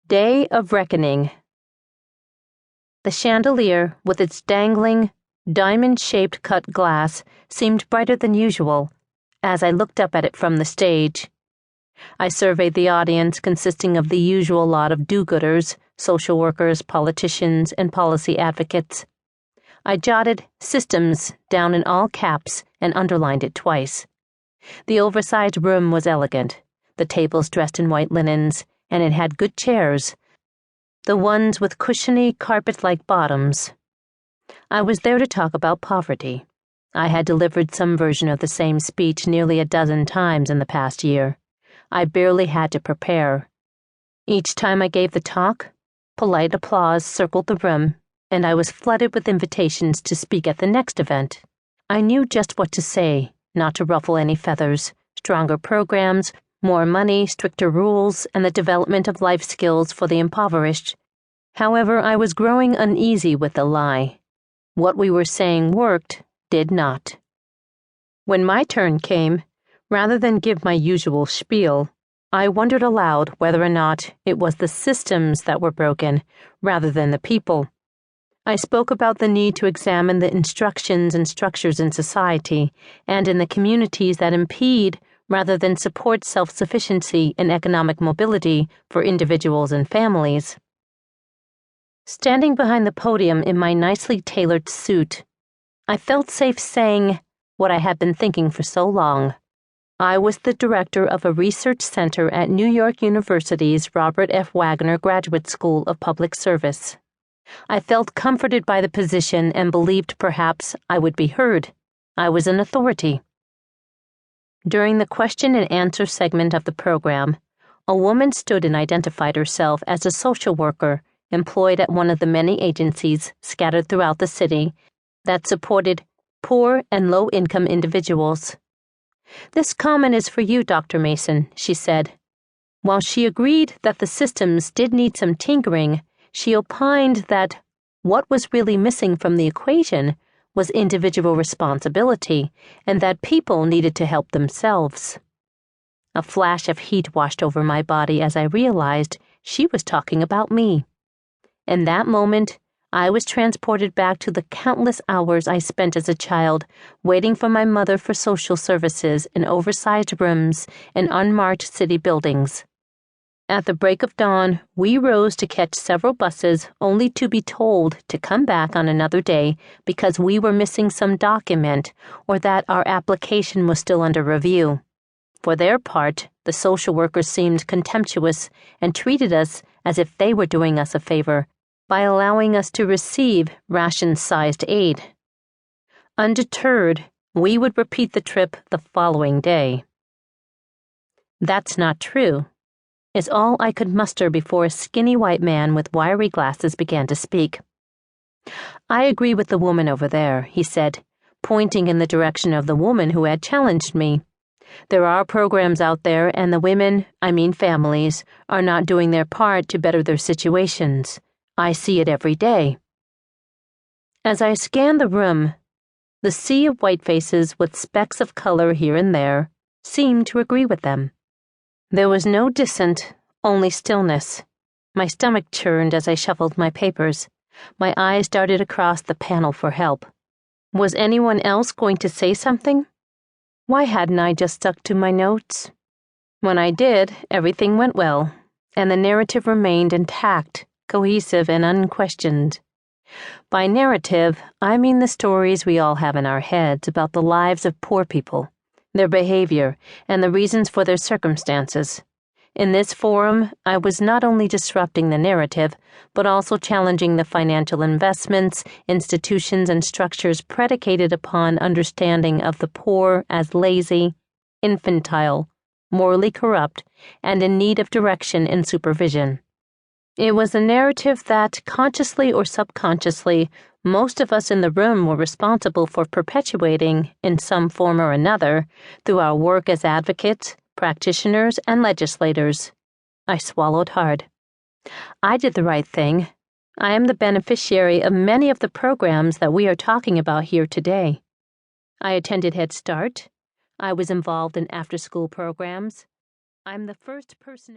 Day of Reckoning. The chandelier, with its dangling, diamond-shaped cut glass, seemed brighter than usual as I looked up at it from the stage. I surveyed the audience, consisting of the usual lot of do-gooders, social workers, politicians, and policy advocates. I jotted "systems" down in all caps and underlined it twice. The oversized room was elegant, the tables dressed in white linens, and it had good chairs, the ones with cushiony, carpet-like bottoms. I was there to talk about poverty. I had delivered some version of the same speech nearly a dozen times in the past year. I barely had to prepare. Each time I gave the talk, polite applause circled the room, and I was flooded with invitations to speak at the next event. I knew just what to say, not to ruffle any feathers: stronger programs, more money, stricter rules, and the development of life skills for the impoverished. However, I was growing uneasy with the lie. What we were saying worked, did not. When my turn came, rather than give my usual spiel, I wondered aloud whether or not it was the systems that were broken, rather than the people. I spoke about the need to examine the instructions and structures in society and in the communities that impede rather than support self-sufficiency and economic mobility for individuals and families. Standing behind the podium in my nicely tailored suit, I felt safe saying what I had been thinking for so long. I was the director of a research center at New York University's Robert F. Wagner Graduate School of Public Service. I felt comforted by the position and believed perhaps I would be heard. I was an authority. During the question and answer segment of the program, a woman stood and identified herself as a social worker employed at one of the many agencies scattered throughout the city that supported poor and low-income individuals. "This comment is for you, Dr. Mason," she said. While she agreed that the systems did need some tinkering, she opined that what was really missing from the equation was individual responsibility, and that people needed to help themselves. A flash of heat washed over my body as I realized she was talking about me. In that moment, I was transported back to the countless hours I spent as a child waiting for my mother for social services in oversized rooms in unmarked city buildings. At the break of dawn, we rose to catch several buses only to be told to come back on another day because we were missing some document or that our application was still under review. For their part, the social workers seemed contemptuous and treated us as if they were doing us a favor by allowing us to receive ration-sized aid. Undeterred, we would repeat the trip the following day. "That's not true," is all I could muster before a skinny white man with wiry glasses began to speak. "I agree with the woman over there," he said, pointing in the direction of the woman who had challenged me. "There are programs out there, and the women, families, are not doing their part to better their situations. I see it every day." As I scanned the room, the sea of white faces with specks of color here and there seemed to agree with them. There was no dissent, only stillness. My stomach churned as I shuffled my papers. My eyes darted across the panel for help. Was anyone else going to say something? Why hadn't I just stuck to my notes? When I did, everything went well, and the narrative remained intact, cohesive, and unquestioned. By narrative, I mean the stories we all have in our heads about the lives of poor people, their behavior, and the reasons for their circumstances. In this forum, I was not only disrupting the narrative, but also challenging the financial investments, institutions, and structures predicated upon understanding of the poor as lazy, infantile, morally corrupt, and in need of direction and supervision. It was a narrative that, consciously or subconsciously, most of us in the room were responsible for perpetuating in some form or another through our work as advocates, practitioners, and legislators. I swallowed hard. I did the right thing. I am the beneficiary of many of the programs that we are talking about here today. I attended Head Start. I was involved in after-school programs. I'm the first person